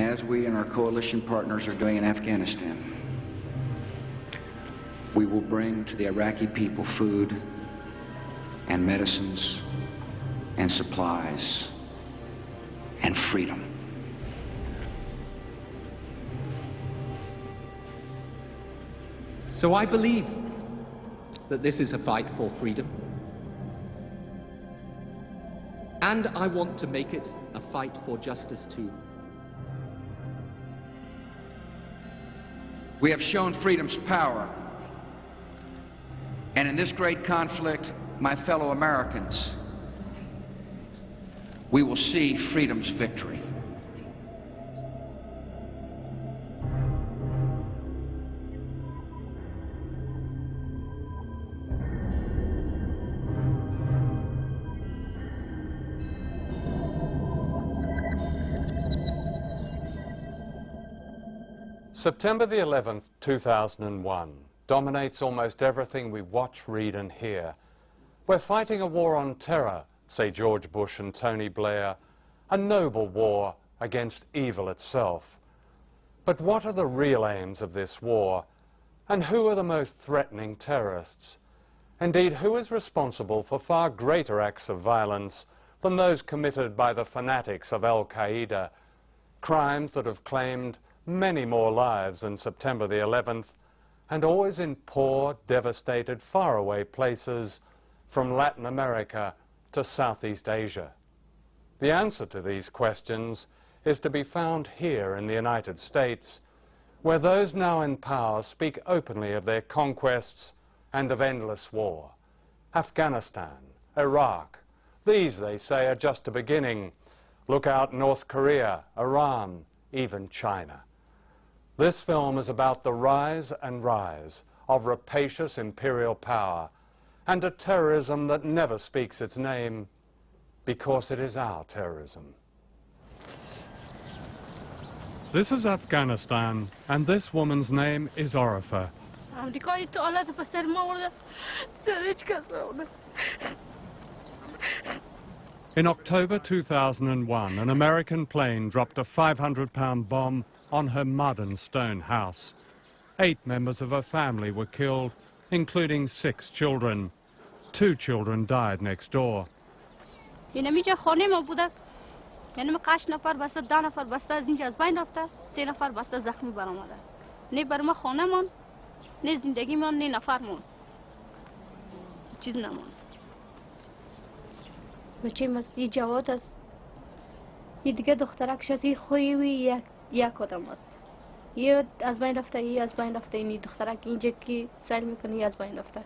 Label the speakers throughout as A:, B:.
A: as we and our coalition partners are doing in Afghanistan, we will bring to the Iraqi people food and medicines and supplies and freedom.
B: So I believe that this is a fight for freedom, and I want to make it a fight for justice too.
A: We have shown freedom's power, and in this great conflict, my fellow Americans, we will see freedom's victory.
C: September the 11th, 2001 dominates almost everything we watch, read and hear. We're fighting a war on terror, say George Bush and Tony Blair, a noble war against evil itself. But what are the real aims of this war? And who are the most threatening terrorists? Indeed, who is responsible for far greater acts of violence than those committed by the fanatics of Al-Qaeda, crimes that have claimed many more lives than September the 11th, and always in poor, devastated, faraway places from Latin America to Southeast Asia? The answer to these questions is to be found here in the United States, where those now in power speak openly of their conquests and of endless war. Afghanistan, Iraq, these, they say, are just a beginning. Look out North Korea, Iran, even China. This film is about the rise and rise of rapacious imperial power and a terrorism that never speaks its name because it is our terrorism.
D: This is Afghanistan, and this woman's name is Orifa. In October 2001, an American plane dropped a 500-pound bomb on her mud and stone house. 8 members of her family were killed, including 6 children. 2 children died next door.
E: یک آدم است. یه از بین رفته، یه از بین رفته، این دخترک اینجا که سر میکنه یه از بین رفته،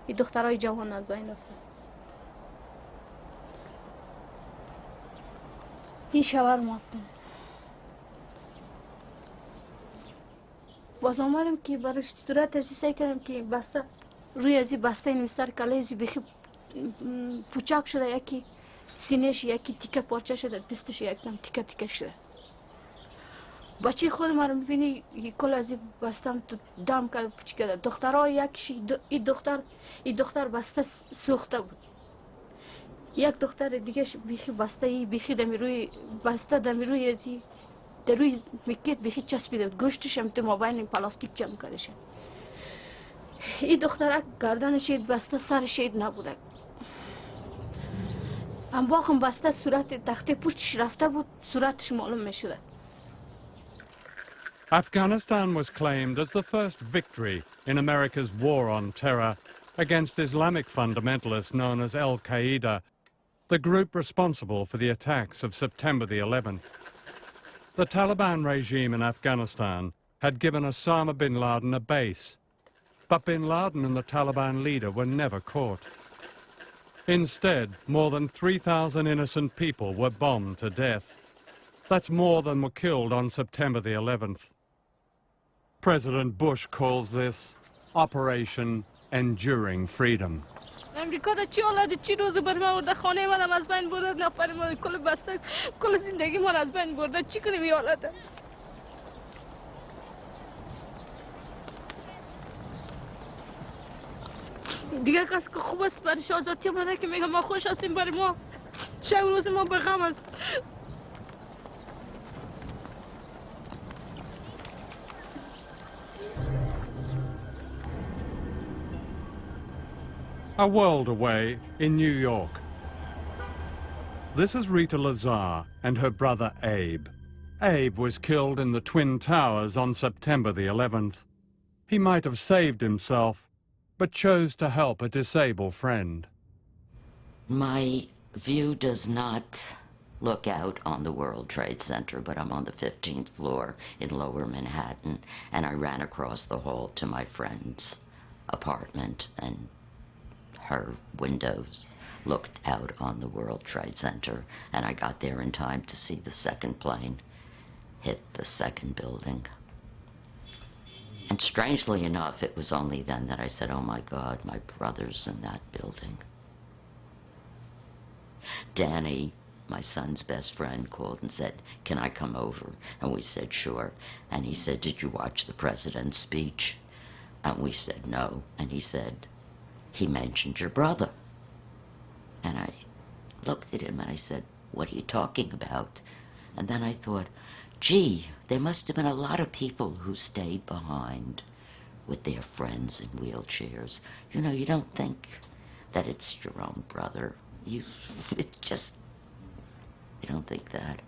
E: این دخترای جوان از بین رفته. این شاورما است. باز آمدم که برای صورت ازی سعی کردم که بسته روی ازی بسته این مستر کله ازی بخی پوچاک شده، یکی سینهش یکی تیکه پارچه شده، دستش یکم تیکه تیکه شده. بچه خود ما رو میبینی کل از بستم تو دم کرده پوچی کرده. دخترها یکیش این دختر بسته سوخته بود. یک دختر دیگه بیخی بسته بیخی دمی روی بسته دمی روی ازی در روی میکت بیخی چسبیده بود. گوشتش هم تو مابین پلاستیک جمع کرده شد. این دخترک گردنش بسته سرش نبوده. اما هم بسته صورت تخته پوچش رفته بود، صورتش معلوم میشده.
D: Afghanistan was claimed as the first victory in America's war on terror against Islamic fundamentalists known as Al-Qaeda, the group responsible for the attacks of September the 11th. The Taliban regime in Afghanistan had given Osama bin Laden a base, but bin Laden and the Taliban leader were never caught. Instead, more than 3,000 innocent people were bombed to death. That's more than were killed on September the 11th. President Bush calls this Operation Enduring Freedom.
E: امریکا دا چی حالت چی روز بر ما ورده خانه منم از بین برده نفر ما کل بسته کل زندگی ما از بین برده چی کنیم این حالت دیگه کسی که خوب است برش آزادی آمده که میگم ما خوش هستیم برای ما شب روز ما به غم است
D: A world away in New York. This is Rita Lazar and her brother Abe. Abe was killed in the Twin Towers on September the 11th. He might have saved himself, but chose to help a disabled friend.
F: My view does not look out on the World Trade Center, but I'm on the 15th floor in Lower Manhattan, and I ran across the hall to my friend's apartment, and her windows looked out on the World Trade Center, and I got there in time to see the second plane hit the second building. And strangely enough, it was only then that I said, oh my God, my brother's in that building. Danny, my son's best friend, called and said, can I come over? And we said, sure. And he said, did you watch the president's speech? And we said, no. And he said, he mentioned your brother. And I looked at him and I said, what are you talking about? And then I thought, gee, there must have been a lot of people who stayed behind with their friends in wheelchairs. You know, you don't think that it's your own brother. You don't think that.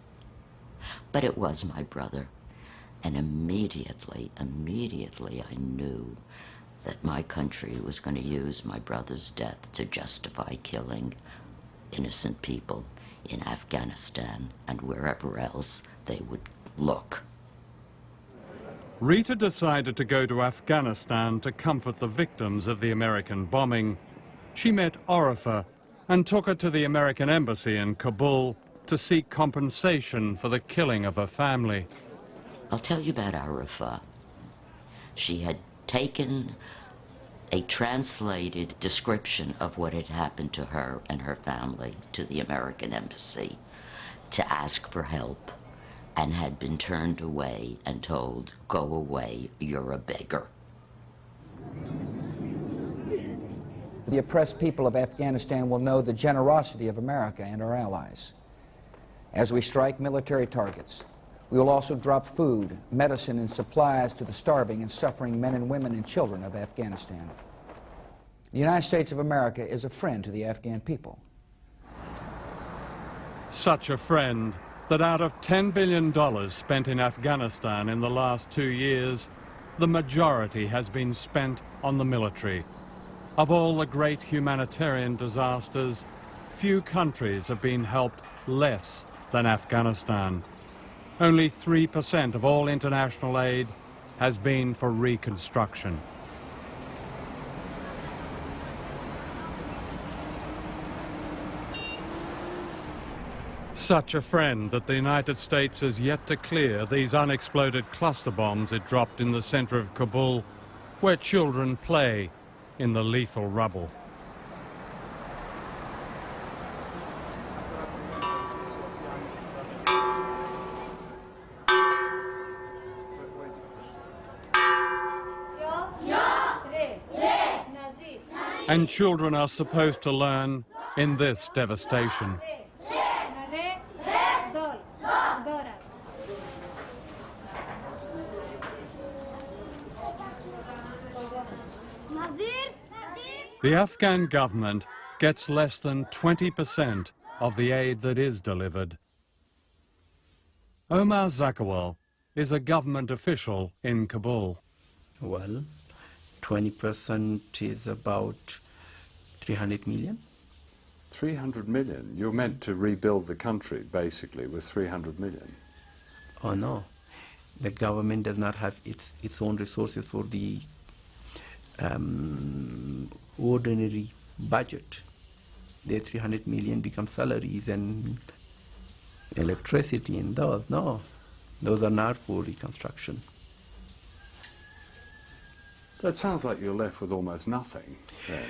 F: But it was my brother. And immediately I knew that my country was going to use my brother's death to justify killing innocent people in Afghanistan and wherever else they would look.
D: Rita decided to go to Afghanistan to comfort the victims of the American bombing. She met Orifa and took her to the American embassy in Kabul to seek compensation for the killing of her family.
F: I'll tell you about Orifa. She had taken a translated description of what had happened to her and her family to the American embassy to ask for help, and had been turned away and told, go away, you're a beggar.
A: The oppressed people of Afghanistan will know the generosity of America and our allies. As we strike military targets, we will also drop food, medicine, and supplies to the starving and suffering men and women and children of Afghanistan. The United States of America is a friend to the Afghan people.
D: Such a friend that out of $10 billion spent in Afghanistan in the last 2 years, the majority has been spent on the military. Of all the great humanitarian disasters, few countries have been helped less than Afghanistan. Only 3% of all international aid has been for reconstruction. Such a friend that the United States has yet to clear these unexploded cluster bombs it dropped in the center of Kabul, where children play in the lethal rubble. And children are supposed to learn in this devastation. The Afghan government gets less than 20% of the aid that is delivered. Omar Zakawal is a government official in Kabul.
G: Well, 20% is about 300 million.
C: 300 million? You're meant to rebuild the country, basically, with 300 million.
G: Oh no, the government does not have its own resources for the ordinary budget. The 300 million become salaries and electricity and those. No, those are not for reconstruction.
C: That sounds like you're left with almost nothing, then.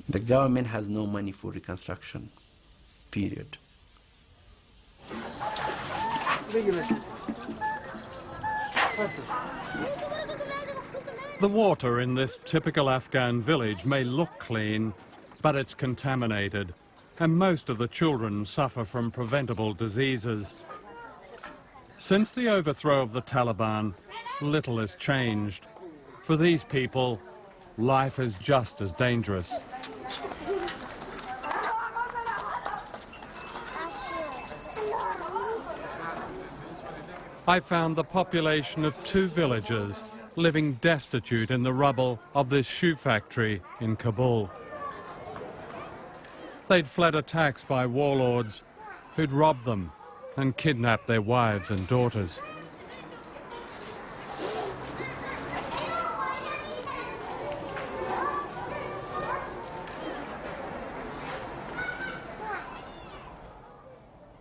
G: The government has no money for reconstruction, period.
D: The water in this typical Afghan village may look clean, but it's contaminated, and most of the children suffer from preventable diseases. Since the overthrow of the Taliban, little has changed. For these people, life is just as dangerous. I found the population of 2 villages living destitute in the rubble of this shoe factory in Kabul. They'd fled attacks by warlords who'd robbed them and kidnapped their wives and daughters.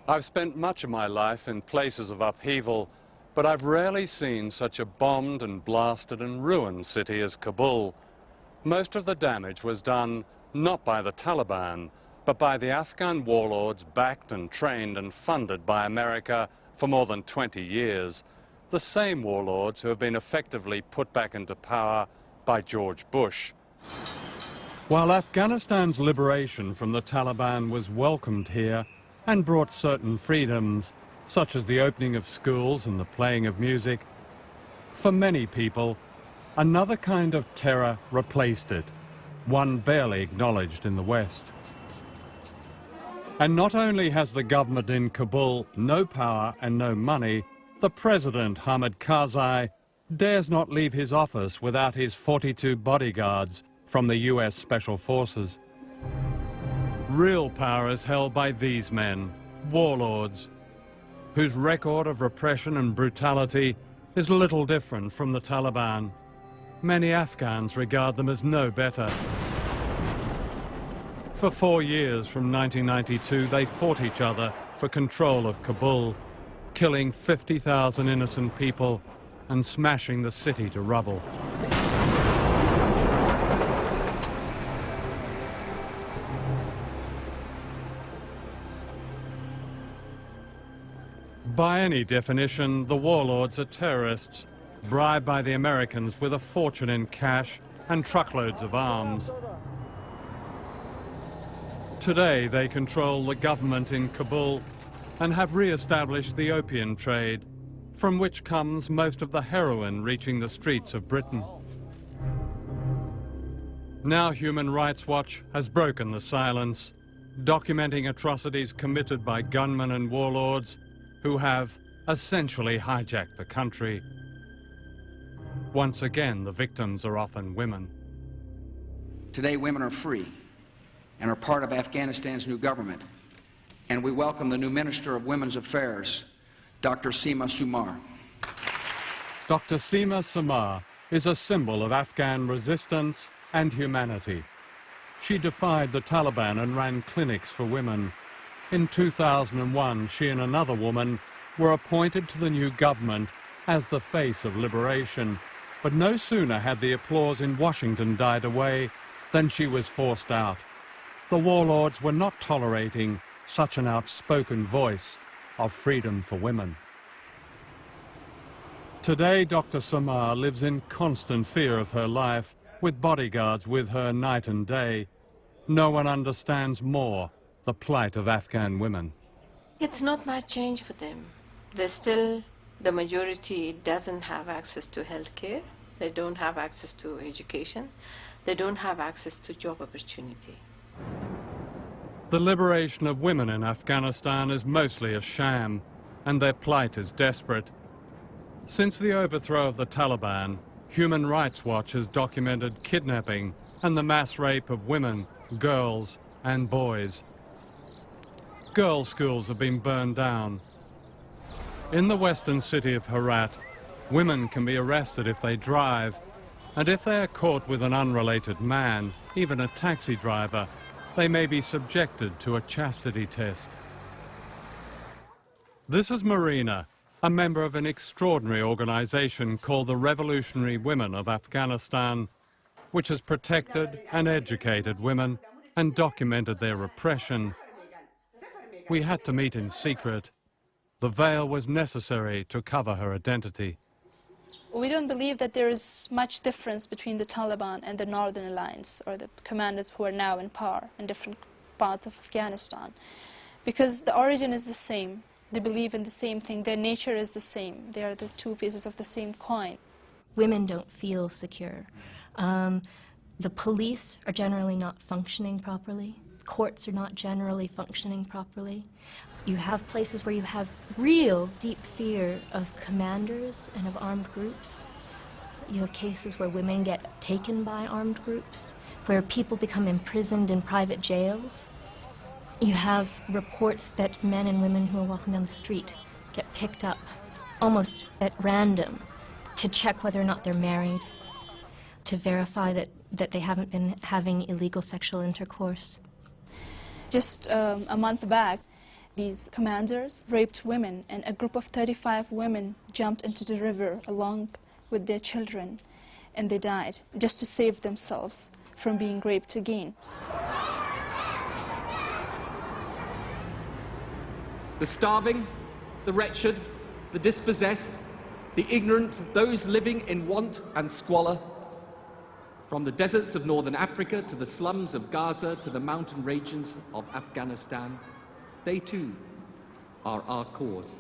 D: I've spent much of my life in places of upheaval, but I've rarely seen such a bombed and blasted and ruined city as Kabul. Most of the damage was done not by the Taliban, but by the Afghan warlords backed and trained and funded by America for more than 20 years. The same warlords who have been effectively put back into power by George Bush. While Afghanistan's liberation from the Taliban was welcomed here and brought certain freedoms, such as the opening of schools and the playing of music, for many people, another kind of terror replaced it, one barely acknowledged in the West. And not only has the government in Kabul no power and no money, the president, Hamid Karzai, dares not leave his office without his 42 bodyguards from the US Special Forces. Real power is held by these men, warlords, whose record of repression and brutality is little different from the Taliban. Many Afghans regard them as no better. For 4 years from 1992, they fought each other for control of Kabul, killing 50,000 innocent people and smashing the city to rubble. By any definition, the warlords are terrorists, bribed by the Americans with a fortune in cash and truckloads of arms. Today, they control the government in Kabul and have re-established the opium trade, from which comes most of the heroin reaching the streets of Britain. Now Human Rights Watch has broken the silence, documenting atrocities committed by gunmen and warlords who have essentially hijacked the country. Once again, the victims are often women.
A: Today, women are free and are part of Afghanistan's new government, and we welcome the new Minister of Women's Affairs, Dr. Seema Sumar.
D: Dr. Seema Sumar is a symbol of Afghan resistance and humanity. She defied the Taliban and ran clinics for women. In 2001, she and another woman were appointed to the new government as the face of liberation. But no sooner had the applause in Washington died away than she was forced out. The warlords were not tolerating such an outspoken voice of freedom for women. Today, Dr. Samar lives in constant fear of her life, with bodyguards with her night and day. No one understands more the plight of Afghan women.
H: It's not much change for them. The majority doesn't have access to health care. They don't have access to education. They don't have access to job opportunity.
D: The liberation of women in Afghanistan is mostly a sham, and their plight is desperate. Since the overthrow of the Taliban, Human Rights Watch has documented kidnapping and the mass rape of women, girls, and boys. Girls' schools have been burned down. In the western city of Herat, women can be arrested if they drive, and if they are caught with an unrelated man, even a taxi driver, they may be subjected to a chastity test. This is Marina, a member of an extraordinary organization called the Revolutionary Women of Afghanistan, which has protected and educated women and documented their repression. We had to meet in secret. The veil was necessary to cover her identity.
I: We don't believe that there is much difference between the Taliban and the Northern Alliance, or the commanders who are now in power in different parts of Afghanistan, because the origin is the same. They believe in the same thing. Their nature is the same. They are the two faces of the same coin.
J: Women don't feel secure. The police are generally not functioning properly. courts are not generally functioning properly. You have places where you have real deep fear of commanders and of armed groups. You have cases where women get taken by armed groups, where people become imprisoned in private jails. You have reports that men and women who are walking down the street get picked up almost at random to check whether or not they're married, to verify that they haven't been having illegal sexual intercourse.
I: Just a month back, these commanders raped women, and a group of 35 women jumped into the river along with their children, and they died just to save themselves from being raped again.
B: The starving, the wretched, the dispossessed, the ignorant, those living in want and squalor, from the deserts of northern Africa to the slums of Gaza to the mountain regions of Afghanistan, they too are our cause.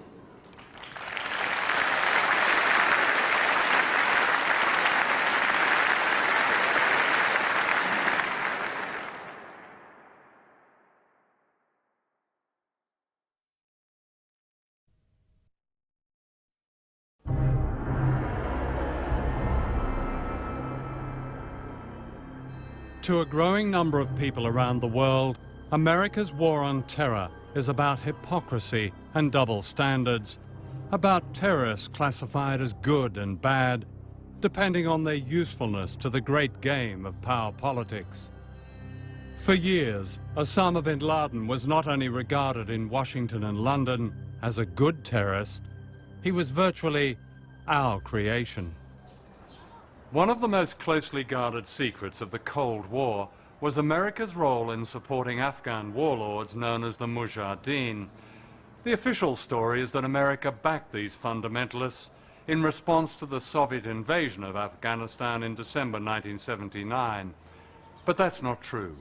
D: To a growing number of people around the world, America's war on terror is about hypocrisy and double standards, about terrorists classified as good and bad, depending on their usefulness to the great game of power politics. For years, Osama bin Laden was not only regarded in Washington and London as a good terrorist, he was virtually our creation. One of the most closely guarded secrets of the Cold War was America's role in supporting Afghan warlords known as the Mujahideen. The official story is that America backed these fundamentalists in response to the Soviet invasion of Afghanistan in December 1979. But that's not true.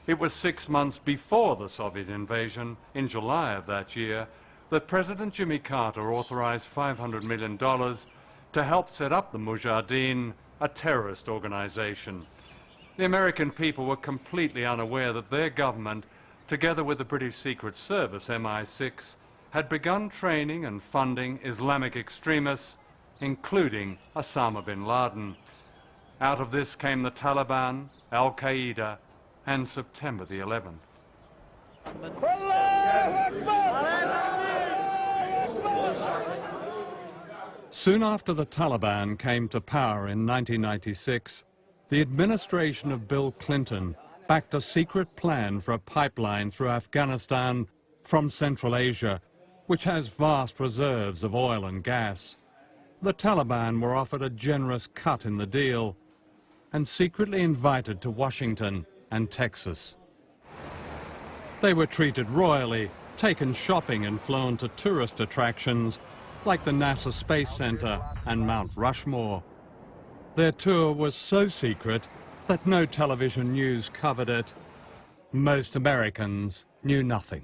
D: It was 6 months before the Soviet invasion, in July of that year, that President Jimmy Carter authorized $500 million to help set up the Mujahideen, a terrorist organization. The American people were completely unaware that their government, together with the British Secret Service, MI6, had begun training and funding Islamic extremists, including Osama bin Laden. Out of this came the Taliban, Al-Qaeda, and September the 11th. Soon after the Taliban came to power in 1996, the administration of Bill Clinton backed a secret plan for a pipeline through Afghanistan from Central Asia, which has vast reserves of oil and gas. The Taliban were offered a generous cut in the deal and secretly invited to Washington and Texas. They were treated royally, taken shopping and flown to tourist attractions like the NASA Space Center and Mount Rushmore. Their tour was so secret that no television news covered it. Most Americans knew nothing.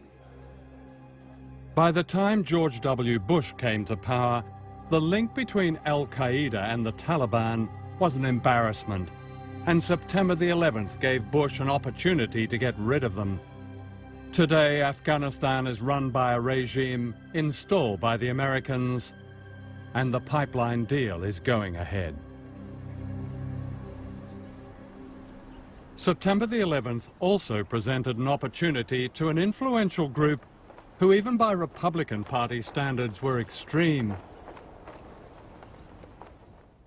D: By the time George W. Bush came to power, the link between Al-Qaeda and the Taliban was an embarrassment, and September the 11th gave Bush an opportunity to get rid of them. Today, Afghanistan is run by a regime installed by the Americans, and the pipeline deal is going ahead. September the 11th also presented an opportunity to an influential group who, even by Republican Party standards, were extreme.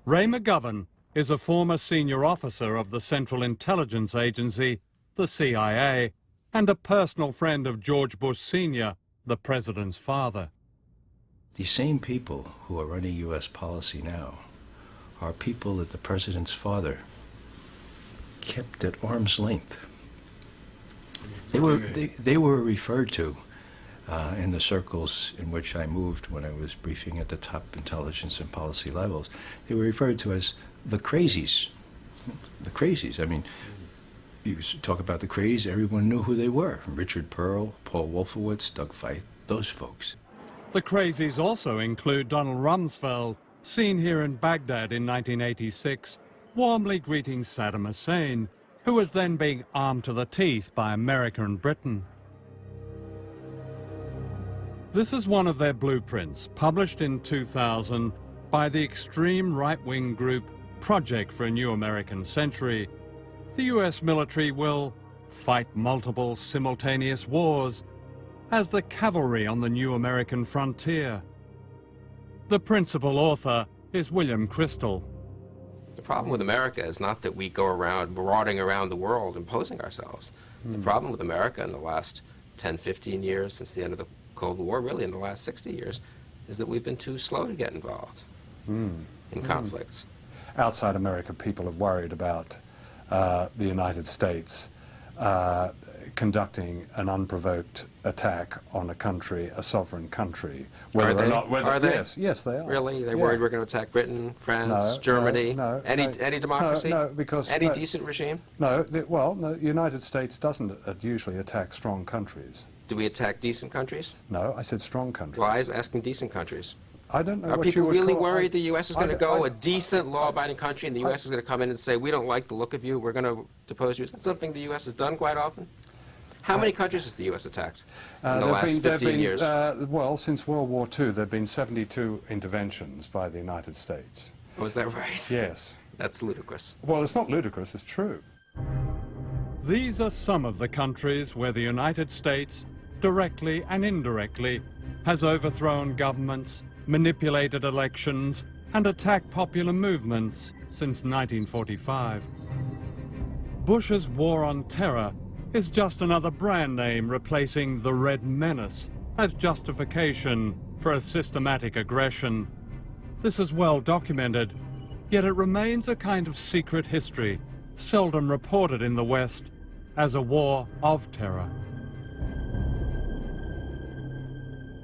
D: Ray McGovern is a former senior officer of the Central Intelligence Agency, the CIA, and a personal friend of George Bush Sr., the president's father.
K: The same people who are running U.S. policy now are people that the president's father kept at arm's length. They were referred to in the circles in which I moved when I was briefing at the top intelligence and policy levels. They were referred to as the crazies. The crazies. I mean, you talk about the crazies, everyone knew who they were. Richard Pearl, Paul Wolfowitz, Doug Feith, those folks.
D: The crazies also include Donald Rumsfeld, seen here in Baghdad in 1986, warmly greeting Saddam Hussein, who was then being armed to the teeth by America and Britain. This is one of their blueprints, published in 2000 by the extreme right-wing group Project for a New American Century. The US military will fight multiple simultaneous wars as the cavalry on the new American frontier. The principal author is William Crystal.
L: The problem with America is not that we go around marauding around the world imposing ourselves. The problem with America in the last 10, 15 years since the end of the Cold War, really in the last 60 years, is that we've been too slow to get involved in conflicts.
C: Outside America, people have worried about the United States conducting an unprovoked attack on a country, a sovereign country.
L: Are they? Are they?
C: Yes, they are.
L: Really? They're worried we're going to attack Britain, France, Germany? Any democracy?
C: No, because...
L: Any decent regime?
C: No, the United States doesn't usually attack strong countries.
L: Do we attack decent countries?
C: No, I said strong countries.
L: Well, I was asking decent countries.
C: I don't know
L: Are
C: what
L: people
C: you would
L: really
C: call,
L: worried the U.S. is going to go, a decent, law-abiding country, and the U.S. is going to come in and say, we don't like the look of you, we're going to depose you? Is that something the U.S. has done quite often? How many countries has the U.S. attacked in the last 15 years?
C: Well, since World War II, there have been 72 interventions by the United States.
L: Oh, is that right?
C: Yes.
L: That's ludicrous.
C: Well, it's not ludicrous, it's true.
D: These are some of the countries where the United States, directly and indirectly, has overthrown governments, manipulated elections, and attacked popular movements since 1945. Bush's war on terror is just another brand name replacing the Red Menace as justification for a systematic aggression. This is well documented, yet it remains a kind of secret history, seldom reported in the West as a war of terror.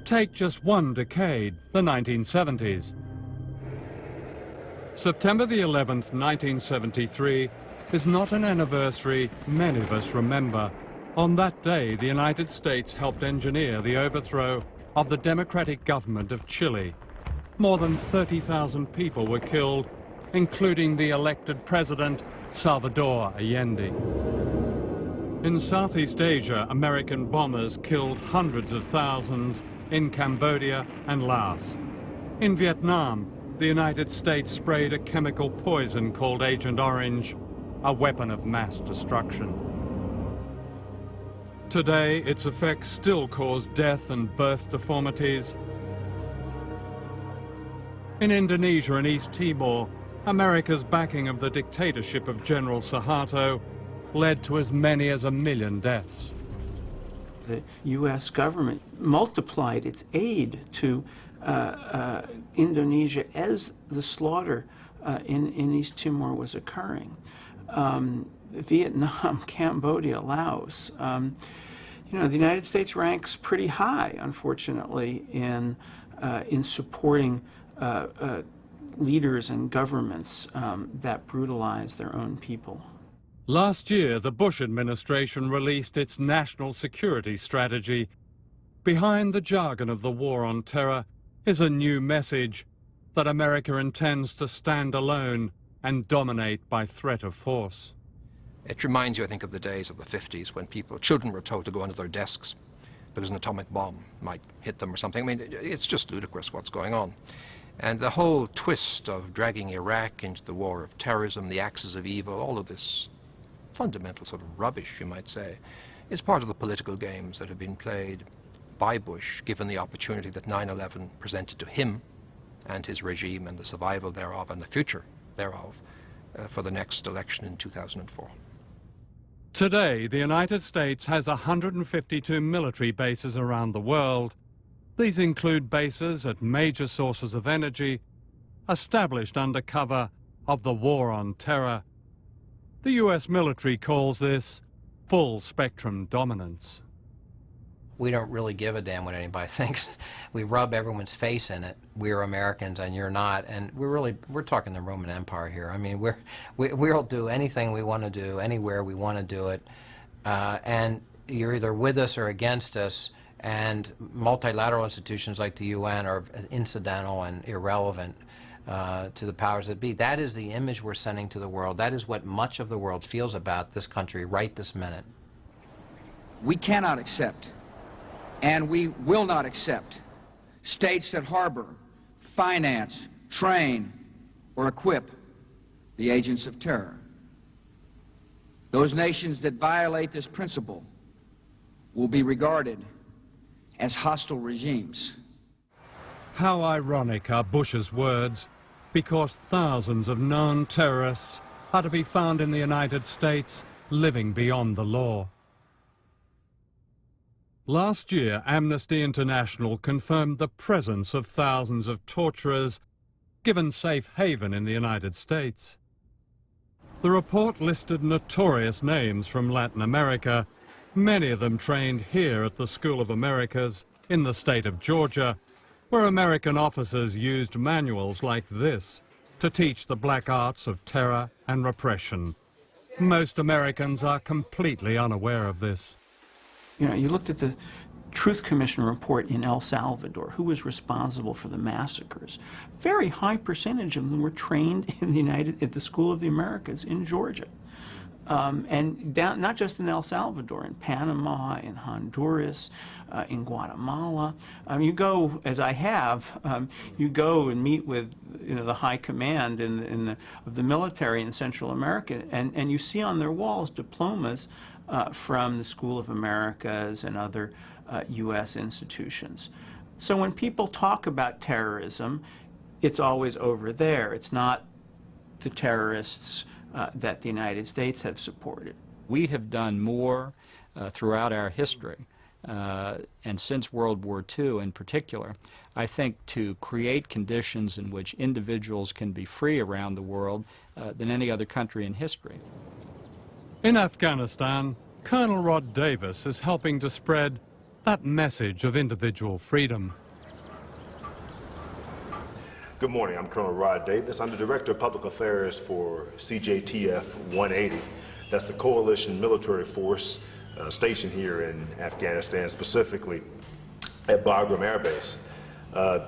D: Take just one decade, the 1970s. September the 11th, 1973, is not an anniversary many of us remember. On that day, the United States helped engineer the overthrow of the democratic government of Chile. More than 30,000 people were killed, including the elected president, Salvador Allende. In Southeast Asia, American bombers killed hundreds of thousands in Cambodia and Laos. In Vietnam, the United States sprayed a chemical poison called Agent Orange, a weapon of mass destruction. Today, its effects still cause death and birth deformities. In Indonesia and East Timor, America's backing of the dictatorship of General Suharto led to as many as 1 million deaths.
M: The U.S. government multiplied its aid to Indonesia as the slaughter in East Timor was occurring. Vietnam, Cambodia, Laos. You know, the United States ranks pretty high, unfortunately, in supporting leaders and governments that brutalize their own people.
D: Last year, the Bush administration released its national security strategy. Behind the jargon of the war on terror is a new message that America intends to stand alone and dominate by threat of force.
N: It reminds you, I think, of the days of the 50s when children were told to go under their desks because an atomic bomb might hit them or something. I mean, it's just ludicrous what's going on. And the whole twist of dragging Iraq into the war of terrorism, the axis of evil, all of this fundamental sort of rubbish, you might say, is part of the political games that have been played by Bush, given the opportunity that 9/11 presented to him and his regime and the survival thereof and the future thereof for the next election in 2004.
D: Today, the United States has 152 military bases around the world. These include bases at major sources of energy, established under cover of the war on terror. The US military calls this full-spectrum dominance.
O: We don't really give a damn what anybody thinks. We rub everyone's face in it. We're Americans and you're not. And we're talking the Roman Empire here. I mean, we'll do anything we want to do, anywhere we want to do it. And you're either with us or against us. And multilateral institutions like the UN are incidental and irrelevant to the powers that be. That is the image we're sending to the world. That is what much of the world feels about this country right this minute.
A: We cannot accept, and we will not accept, states that harbor, finance, train, or equip the agents of terror. Those nations that violate this principle will be regarded as hostile regimes.
D: How ironic are Bush's words, because thousands of known terrorists are to be found in the United States living beyond the law. Last year, Amnesty International confirmed the presence of thousands of torturers given safe haven in the United States. The report listed notorious names from Latin America, many of them trained here at the School of Americas in the state of Georgia, where American officers used manuals like this to teach the black arts of terror and repression. Most Americans are completely unaware of this.
M: You know, you looked at the Truth Commission report in El Salvador, who was responsible for the massacres. Very high percentage of them were trained in at the School of the Americas in Georgia. And down, not just in El Salvador, in Panama, in Honduras, in Guatemala. You go, as I have, you go and meet with the high command of the military in Central America, and you see on their walls diplomas from the School of Americas and other U.S. institutions. So when people talk about terrorism, it's always over there. It's not the terrorists that the United States have supported.
P: We have done more throughout our history, and since World War II in particular, I think, to create conditions in which individuals can be free around the world than any other country in history.
D: In Afghanistan, Colonel Rod Davis is helping to spread that message of individual freedom.
Q: Good morning, I'm Colonel Rod Davis. I'm the Director of Public Affairs for CJTF 180. That's the coalition military force stationed here in Afghanistan, specifically at Bagram Air Base.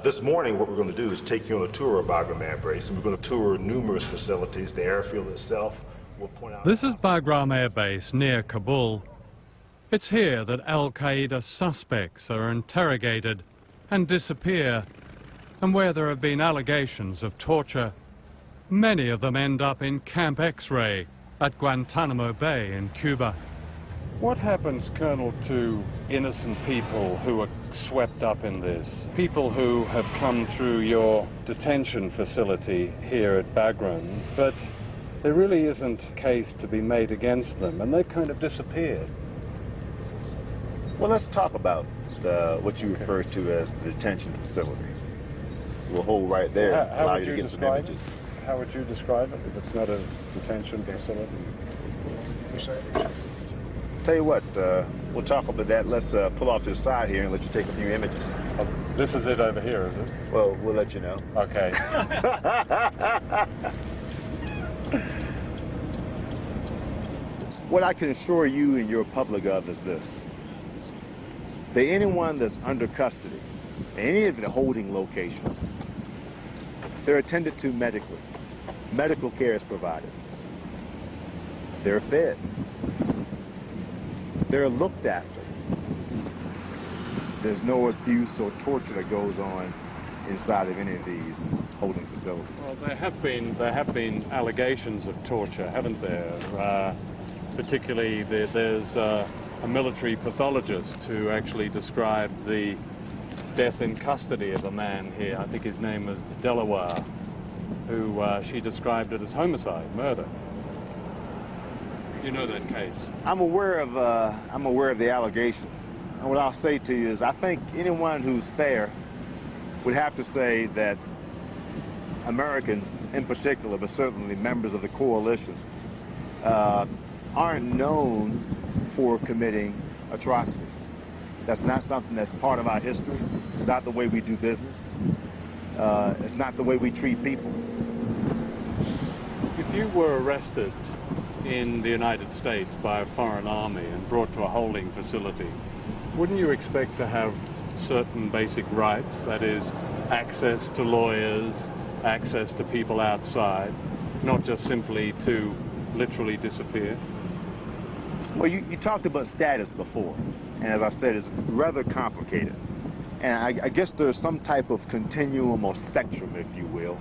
Q: This morning, what we're going to do is take you on a tour of Bagram Air Base, and we're going to tour numerous facilities. The airfield itself will point out...
D: This is Bagram Air Base near Kabul. It's here that Al-Qaeda suspects are interrogated and disappear, and where there have been allegations of torture. Many of them end up in Camp X-Ray at Guantanamo Bay in Cuba.
R: What happens, Colonel, to innocent people who are swept up in this? People who have come through your detention facility here at Bagram, but there really isn't a case to be made against them, and they've kind of disappeared.
Q: Well, let's talk about what you refer to as the detention facility. We'll hold right there, allow you to get some images.
R: How would you describe it if it's not a detention facility?
Q: Tell you what, we'll talk about that. Let's pull off to the side here and let you take a few images.
R: Oh, this is it over here, is it?
Q: Well, we'll let you know.
R: Okay.
Q: What I can assure you and your public of is this. That anyone that's under custody, any of the holding locations, they're attended to medically. Medical care is provided. They're fed. They're looked after. There's no abuse or torture that goes on inside of any of these holding facilities.
R: Well, there have been allegations of torture, haven't there? Particularly, there's a military pathologist who actually described the death in custody of a man here. I think his name was Delaware, who she described it as homicide, murder. You know that case?
Q: I'm aware of the allegation. And what I'll say to you is I think anyone who's fair would have to say that Americans in particular, but certainly members of the coalition, aren't known for committing atrocities. That's not something that's part of our history. It's not the way we do business. It's not the way we treat people.
R: If you were arrested in the United States by a foreign army and brought to a holding facility, wouldn't you expect to have certain basic rights, that is, access to lawyers, access to people outside, not just simply to literally disappear?
Q: Well, you talked about status before, and as I said, it's rather complicated. And I guess there's some type of continuum or spectrum, if you will.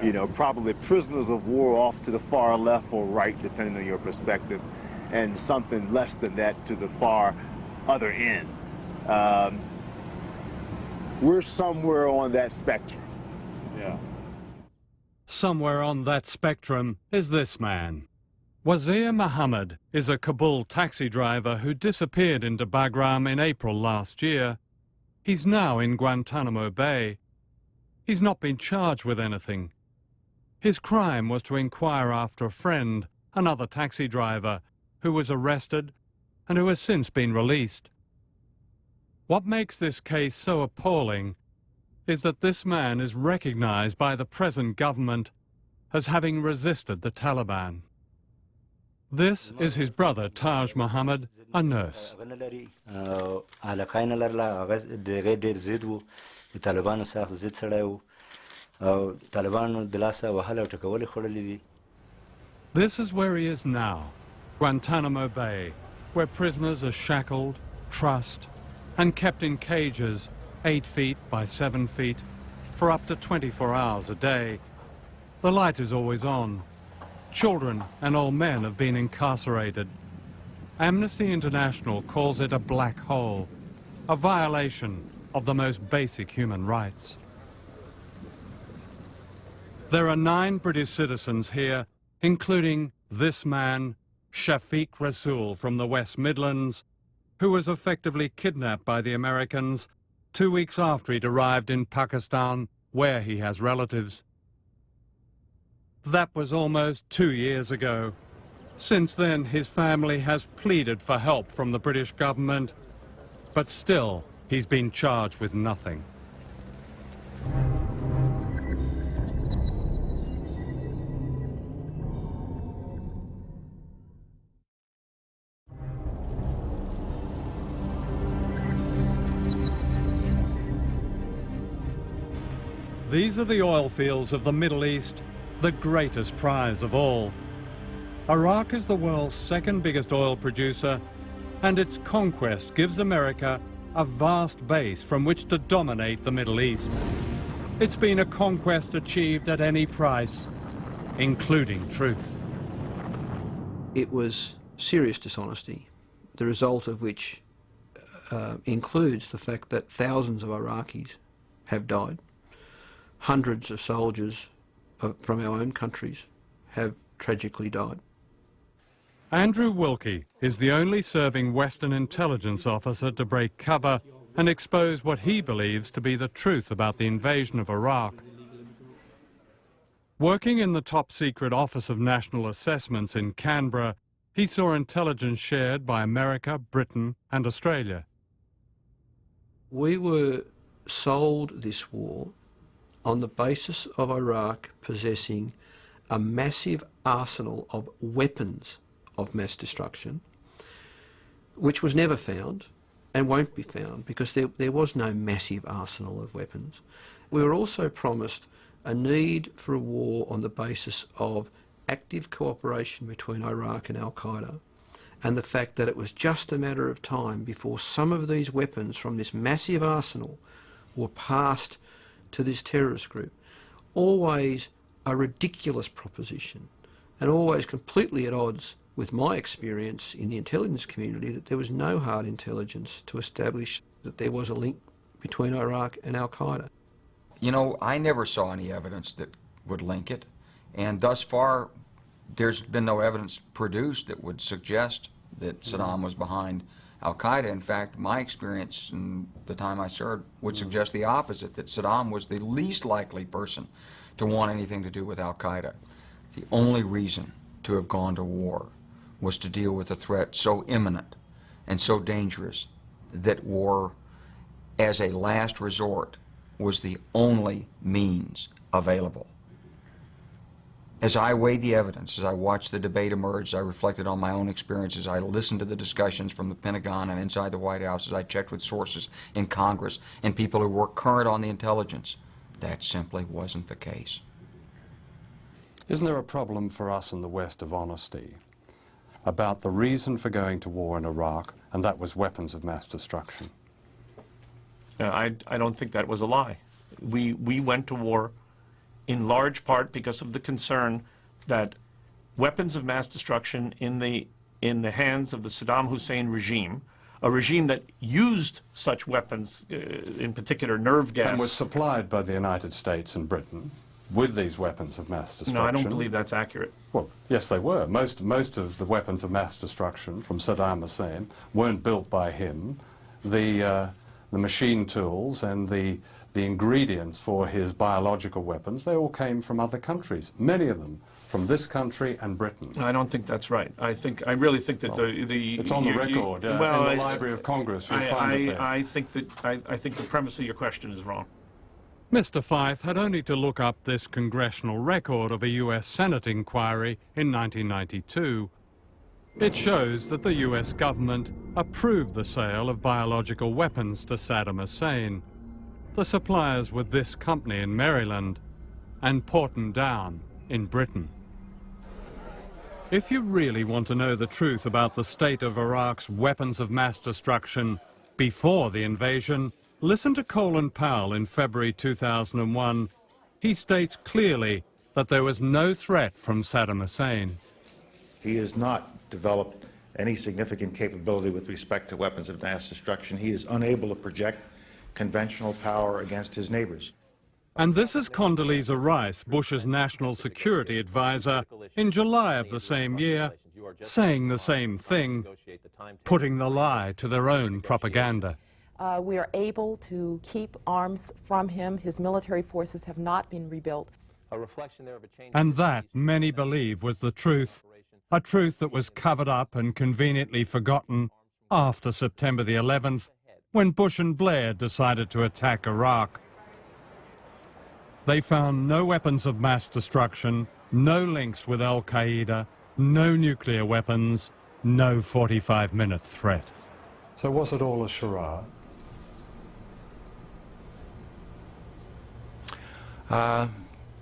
Q: You know, probably prisoners of war off to the far left or right, depending on your perspective, and something less than that to the far other end. We're somewhere on that spectrum.
R: Yeah.
D: Somewhere on that spectrum is this man. Wazir Muhammad is a Kabul taxi driver who disappeared into Bagram in April last year. He's now in Guantanamo Bay. He's not been charged with anything. His crime was to inquire after a friend, another taxi driver, who was arrested and who has since been released. What makes this case so appalling is that this man is recognized by the present government as having resisted the Taliban. This is his brother, Taj Muhammad, a nurse. This is where he is now, Guantanamo Bay, where prisoners are shackled, trussed, and kept in cages 8 feet by 7 feet for up to 24 hours a day. The light is always on. Children and old men have been incarcerated. Amnesty International calls it a black hole, a violation of the most basic human rights. There are 9 British citizens here, including this man, Shafiq Rasool from the West Midlands, who was effectively kidnapped by the Americans 2 weeks after he'd arrived in Pakistan, where he has relatives. That was almost 2 years ago. Since then, his family has pleaded for help from the British government, but still, he's been charged with nothing. These are the oil fields of the Middle East, the greatest prize of all. Iraq is the world's second biggest oil producer, and its conquest gives America a vast base from which to dominate the Middle East. It's been a conquest achieved at any price, including truth.
N: It was serious dishonesty, the result of which includes the fact that thousands of Iraqis have died. Hundreds of soldiers from our own countries have tragically died.
D: Andrew Wilkie is the only serving Western intelligence officer to break cover and expose what he believes to be the truth about the invasion of Iraq. Working in the top-secret Office of National Assessments in Canberra, he saw intelligence shared by America, Britain and Australia.
N: We were sold this war on the basis of Iraq possessing a massive arsenal of weapons of mass destruction, which was never found and won't be found because there was no massive arsenal of weapons. We were also promised a need for a war on the basis of active cooperation between Iraq and Al-Qaeda, and the fact that it was just a matter of time before some of these weapons from this massive arsenal were passed to this terrorist group. Always a ridiculous proposition, and always completely at odds with my experience in the intelligence community that there was no hard intelligence to establish that there was a link between Iraq and Al-Qaeda.
S: You know, I never saw any evidence that would link it, and thus far there's been no evidence produced that would suggest that Saddam was behind Al-Qaeda. In fact, my experience in the time I served would suggest the opposite, that Saddam was the least likely person to want anything to do with Al-Qaeda. The only reason to have gone to war was to deal with a threat so imminent and so dangerous that war, as a last resort, was the only means available. As I weighed the evidence, as I watched the debate emerge, I reflected on my own experiences, I listened to the discussions from the Pentagon and inside the White House, as I checked with sources in Congress and people who were current on the intelligence. That simply wasn't the case.
C: Isn't there a problem for us in the West of honesty about the reason for going to war in Iraq, and that was weapons of mass destruction?
T: I don't think that was a lie. We went to war in large part because of the concern that weapons of mass destruction in the hands of the Saddam Hussein regime, a regime that used such weapons, in particular nerve gas.
C: And was supplied by the United States and Britain with these weapons of mass destruction.
T: No, I don't believe that's accurate.
C: Well, yes, they were. Most of the weapons of mass destruction from Saddam Hussein weren't built by him. The machine tools and the ingredients for his biological weapons, they all came from other countries, many of them from this country and Britain.
T: I don't think that's right. I really think that
C: it's on the record in the Library of Congress. You'll find it there.
T: I think the premise of your question is wrong.
D: Mr. Fife had only to look up this congressional record of a US Senate inquiry in 1992. It shows that the US government approved the sale of biological weapons to Saddam Hussein. The suppliers were this company in Maryland and Porton Down in Britain. If you really want to know the truth about the state of Iraq's weapons of mass destruction before the invasion, listen to Colin Powell in February 2001. He states clearly that there was no threat from Saddam Hussein.
U: He has not developed any significant capability with respect to weapons of mass destruction. He is unable to project conventional power against his neighbors.
D: And this is Condoleezza Rice, Bush's national security advisor, in July of the same year, saying the same thing, putting the lie to their own propaganda.
V: We are able to keep arms from him. His military forces have not been rebuilt.
W: A reflection there of a change.
D: And that, many believe, was the truth, a truth that was covered up and conveniently forgotten after September the 11th, when Bush and Blair decided to attack Iraq. They found no weapons of mass destruction, no links with al-Qaeda, no nuclear weapons, no 45-minute threat.
C: So was it all a charade?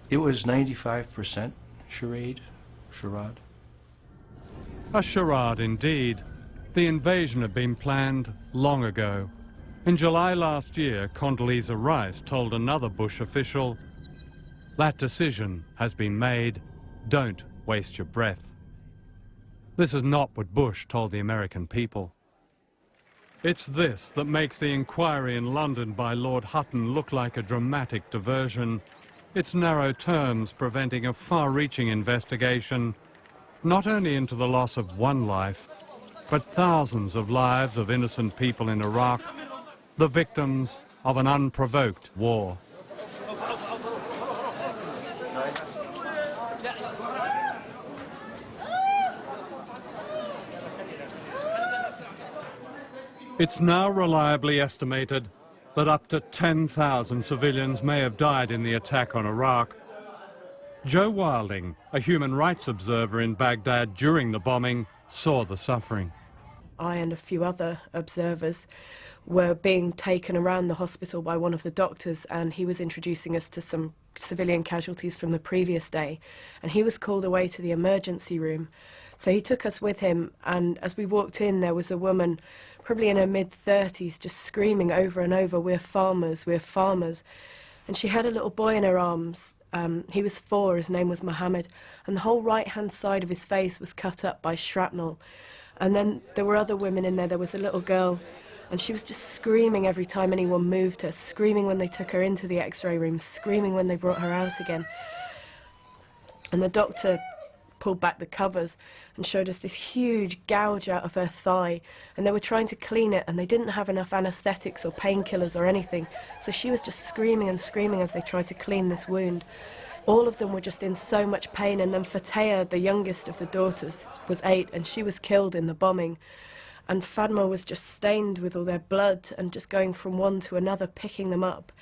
K: It was 95% charade.
D: A charade indeed. The invasion had been planned long ago. In July last year, Condoleezza Rice told another Bush official, "That decision has been made. Don't waste your breath." This is not what Bush told the American people. It's this that makes the inquiry in London by Lord Hutton look like a dramatic diversion. Its narrow terms preventing a far-reaching investigation, not only into the loss of one life, but thousands of lives of innocent people in Iraq, the victims of an unprovoked war. It's now reliably estimated that up to 10,000 civilians may have died in the attack on Iraq. Joe Wilding, a human rights observer in Baghdad during the bombing, saw the suffering.
X: I and a few other observers were being taken around the hospital by one of the doctors, and he was introducing us to some civilian casualties from the previous day, and he was called away to the emergency room. So he took us with him, and as we walked in, there was a woman, probably in her mid-30s, just screaming over and over, "We're farmers, we're farmers." And she had a little boy in her arms. He was 4, his name was Mohammed, and the whole right-hand side of his face was cut up by shrapnel. And then there were other women in there. There was a little girl, and she was just screaming every time anyone moved her, screaming when they took her into the X-ray room, screaming when they brought her out again. And the doctor pulled back the covers and showed us this huge gouge out of her thigh, and they were trying to clean it, and they didn't have enough anesthetics or painkillers or anything, so she was just screaming and screaming as they tried to clean this wound. All of them were just in so much pain, and then Fateh, the youngest of the daughters, was 8, and she was killed in the bombing, and Fatma was just stained with all their blood and just going from one to another, picking them up.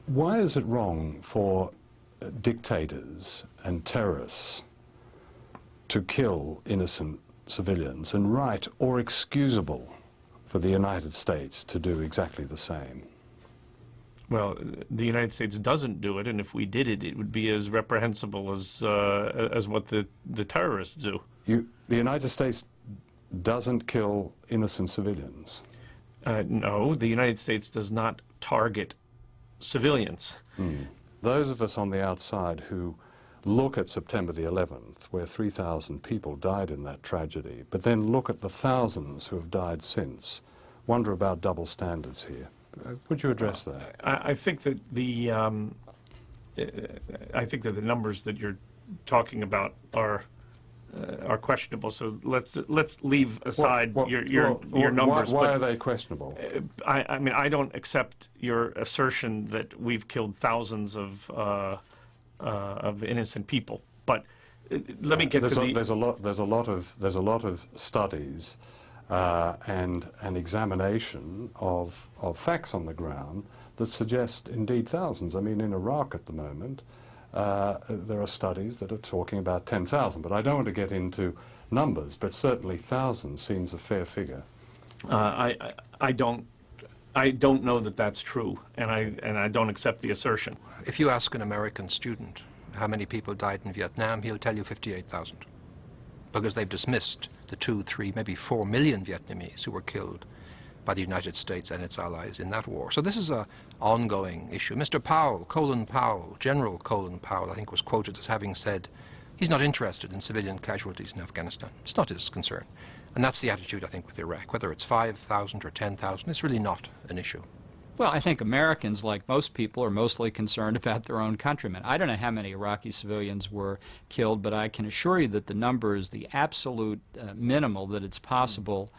C: Why is it wrong for dictators and terrorists to kill innocent civilians, and right or excusable for the United States to do exactly the same?
T: Well, the United States doesn't do it, and if we did it, it would be as reprehensible as what the terrorists do.
R: The United States doesn't kill innocent civilians?
T: No, the United States does not target civilians.
R: Those of us on the outside who look at September the 11th, where 3,000 people died in that tragedy, but then look at the thousands who have died since, wonder about double standards here. Would you address that?
T: I think that the numbers that you're talking about are questionable. So let's leave aside your numbers.
R: Why are they questionable?
T: I mean, I don't accept your assertion that we've killed thousands of innocent people. But let me get to the.
R: There's a lot of studies and an examination of facts on the ground that suggest indeed thousands. I mean, in Iraq at the moment, there are studies that are talking about 10,000, but I don't want to get into numbers, but certainly thousands seems a fair figure.
T: I don't know that that's true, and I don't accept the assertion.
N: If you ask an American student how many people died in Vietnam, he'll tell you 58,000, because they've dismissed the 2, 3, maybe 4 million Vietnamese who were killed by the United States and its allies in that war. So this is an ongoing issue. Mr. Powell, Colin Powell, General Colin Powell, I think, was quoted as having said he's not interested in civilian casualties in Afghanistan. It's not his concern. And that's the attitude, I think, with Iraq. Whether it's 5,000 or 10,000, it's really not an issue.
P: Well, I think Americans, like most people, are mostly concerned about their own countrymen. I don't know how many Iraqi civilians were killed, but I can assure you that the number is the absolute minimal that it's possible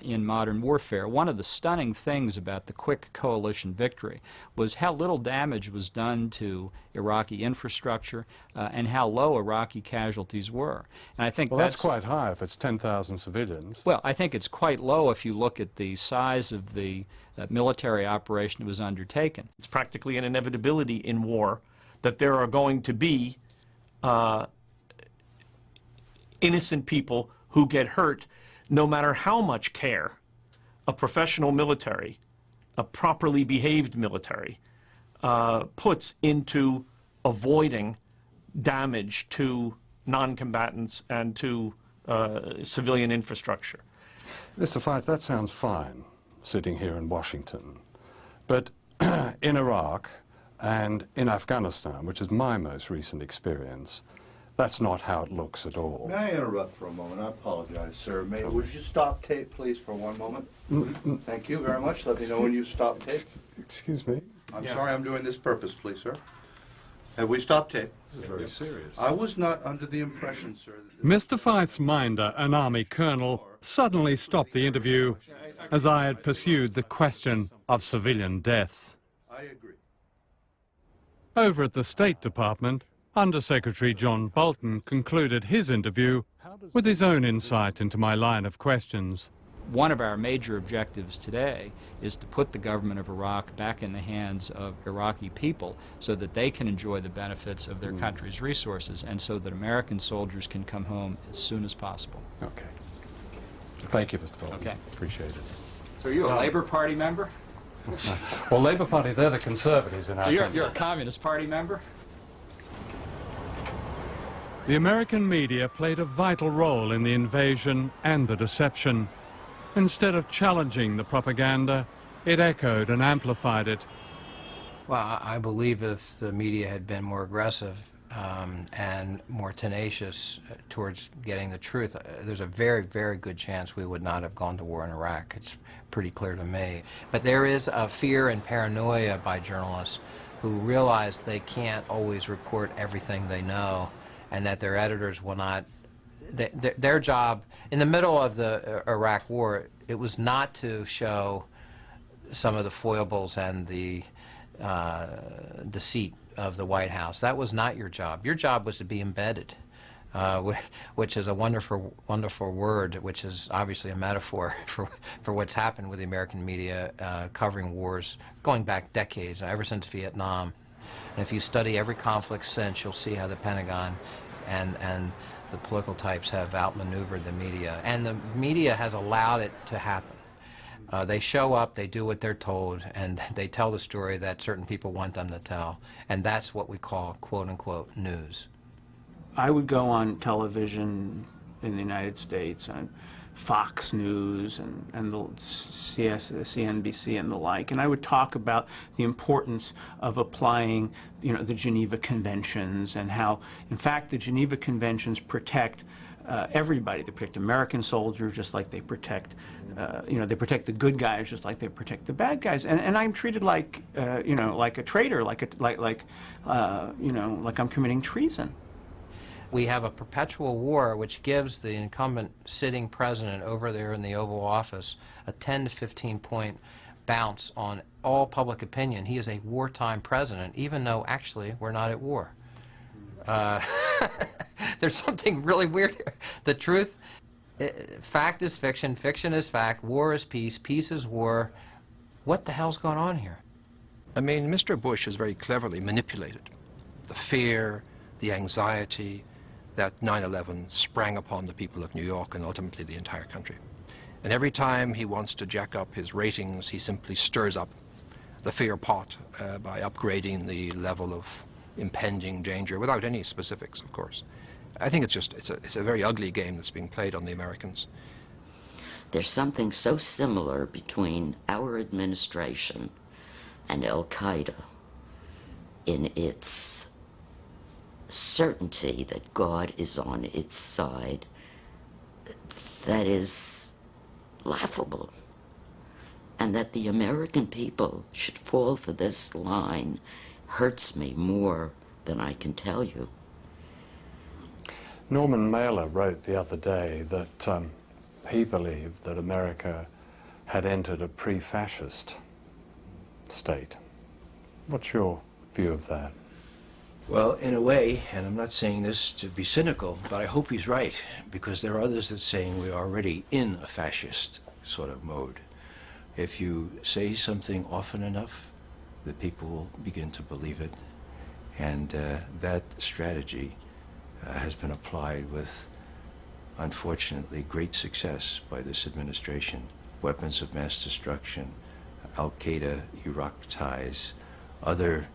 P: in modern warfare. One of the stunning things about the quick coalition victory was how little damage was done to Iraqi infrastructure and how low Iraqi casualties were. And I think
R: that's quite high if it's 10,000 civilians.
P: Well, I think it's quite low if you look at the size of the military operation that was undertaken.
T: It's practically an inevitability in war that there are going to be innocent people who get hurt, no matter how much care a professional military, a properly behaved military, puts into avoiding damage to non-combatants and to civilian infrastructure.
R: Mr. Fife, that sounds fine, sitting here in Washington. But in Iraq and in Afghanistan, which is my most recent experience, that's not how it looks at all.
E: May I interrupt for a moment? I apologize, sir. Would you stop tape, please, for one moment? Thank you very much. Let me know when you stop tape.
R: Excuse me?
E: I'm sorry, I'm doing this purposefully, sir. Have we stopped tape?
R: This is very serious.
E: I was not under the impression, sir.
D: Mr. Fife's minder, an army colonel, suddenly stopped the interview as I had pursued the question of civilian deaths.
E: I agree.
D: Over at the State Department, Undersecretary John Bolton concluded his interview with his own insight into my line of questions.
P: One of our major objectives today is to put the government of Iraq back in the hands of Iraqi people so that they can enjoy the benefits of their country's resources and so that American soldiers can come home as soon as possible.
R: Okay. Thank you, Mr. Bolton.
P: Okay.
R: Appreciate it.
P: So are you a Labour Party member?
R: Well, Labour Party, they're the Conservatives in our country.
P: You're a Communist Party member?
D: The American media played a vital role in the invasion and the deception. Instead of challenging the propaganda, it echoed and amplified it.
O: Well, I believe if the media had been more aggressive and more tenacious towards getting the truth, there's a very, very good chance we would not have gone to war in Iraq. It's pretty clear to me. But there is a fear and paranoia by journalists who realize they can't always report everything they know, and that their editors will not. Their job, in the middle of the Iraq war, it was not to show some of the foibles and the deceit of the White House. That was not your job. Your job was to be embedded, which is a wonderful, wonderful word, which is obviously a metaphor for what's happened with the American media covering wars going back decades, ever since Vietnam. And if you study every conflict since, you'll see how the Pentagon and the political types have outmaneuvered the media. And the media has allowed it to happen. They show up, they do what they're told, and they tell the story that certain people want them to tell. And that's what we call, quote-unquote, news.
M: I would go on television in the United States, and Fox News and the CNBC and the like, and I would talk about the importance of applying, the Geneva Conventions, and how, in fact, the Geneva Conventions protect everybody. They protect American soldiers just like they protect, they protect the good guys just like they protect the bad guys. And I'm treated like, like a traitor, like I'm committing treason.
O: We have a perpetual war which gives the incumbent sitting president over there in the Oval Office a 10 to 15 point bounce on all public opinion. He is a wartime president, even though actually we're not at war. There's something really weird here. The truth, fact is fiction, fiction is fact, war is peace, peace is war. What the hell's going on here?
N: I mean, Mr. Bush has very cleverly manipulated the fear, the anxiety that 9/11 sprang upon the people of New York and ultimately the entire country. And every time he wants to jack up his ratings, he simply stirs up the fear pot by upgrading the level of impending danger without any specifics, of course. I think it's a very ugly game that's being played on the Americans.
F: There's something so similar between our administration and Al-Qaeda in its certainty that God is on its side that is laughable. And that the American people should fall for this line hurts me more than I can tell you.
C: Norman Mailer wrote the other day that he believed that America had entered a pre-fascist state. What's your view of that?
K: Well, in a way, and I'm not saying this to be cynical, but I hope he's right, because there are others that are saying we're already in a fascist sort of mode. If you say something often enough, the people will begin to believe it. And that strategy has been applied with, unfortunately, great success by this administration. Weapons of mass destruction, Al-Qaeda, Iraq ties, other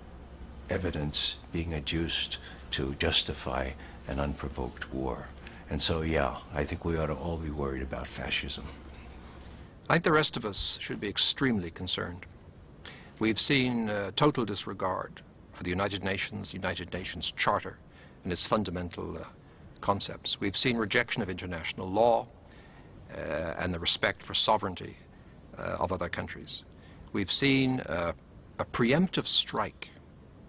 K: evidence being adduced to justify an unprovoked war. And so, yeah, I think we ought to all be worried about fascism.
N: I think the rest of us should be extremely concerned. We've seen total disregard for the United Nations Charter and its fundamental concepts. We've seen rejection of international law and the respect for sovereignty of other countries. We've seen a preemptive strike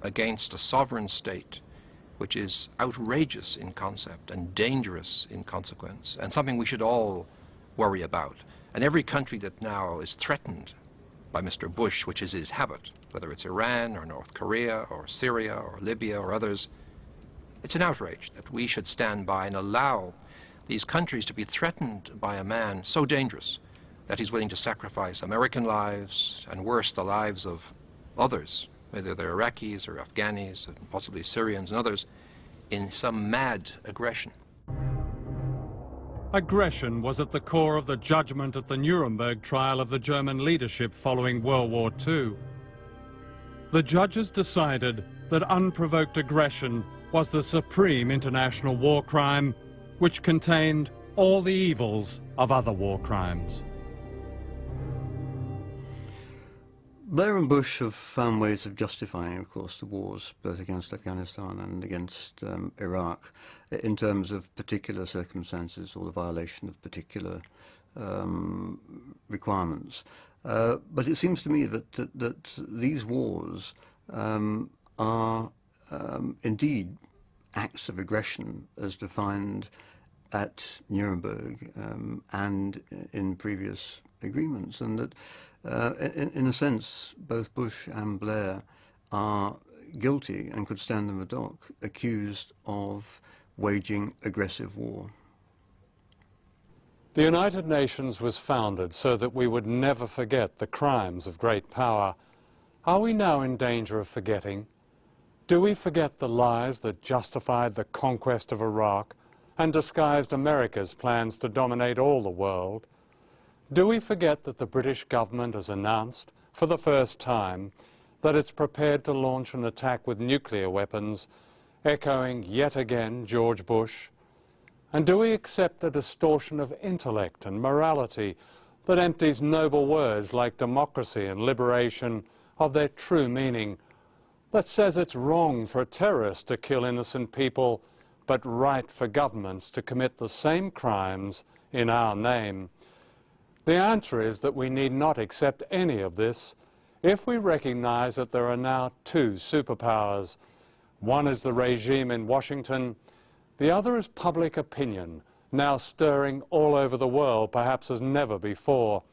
N: against a sovereign state which is outrageous in concept and dangerous in consequence, and something we should all worry about. And every country that now is threatened by Mr. Bush, which is his habit, whether it's Iran or North Korea or Syria or Libya or others, it's an outrage that we should stand by and allow these countries to be threatened by a man so dangerous that he's willing to sacrifice American lives and worse, the lives of others, whether they're Iraqis or Afghanis and possibly Syrians and others, in some mad aggression.
D: Aggression was at the core of the judgment at the Nuremberg trial of the German leadership following World War II. The judges decided that unprovoked aggression was the supreme international war crime, which contained all the evils of other war crimes.
G: Blair and Bush have found ways of justifying, of course, the wars, both against Afghanistan and against Iraq, in terms of particular circumstances or the violation of particular requirements. But it seems to me that these wars are indeed acts of aggression as defined at Nuremberg and in previous agreements, and that in a sense, both Bush and Blair are guilty and could stand in the dock, accused of waging aggressive war.
C: The United Nations was founded so that we would never forget the crimes of great power. Are we now in danger of forgetting? Do we forget the lies that justified the conquest of Iraq and disguised America's plans to dominate all the world? Do we forget that the British government has announced, for the first time, that it's prepared to launch an attack with nuclear weapons, echoing yet again George Bush? And do we accept a distortion of intellect and morality that empties noble words like democracy and liberation of their true meaning, that says it's wrong for terrorists to kill innocent people, but right for governments to commit the same crimes in our name? The answer is that we need not accept any of this if we recognize that there are now two superpowers. One is the regime in Washington, the other is public opinion, now stirring all over the world, perhaps as never before.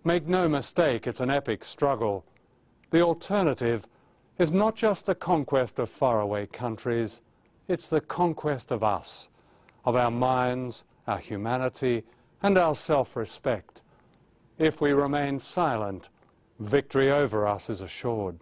C: Make no mistake, it's an epic struggle. The alternative is not just the conquest of faraway countries, it's the conquest of us, of our minds, our humanity, and our self-respect. If we remain silent, victory over us is assured.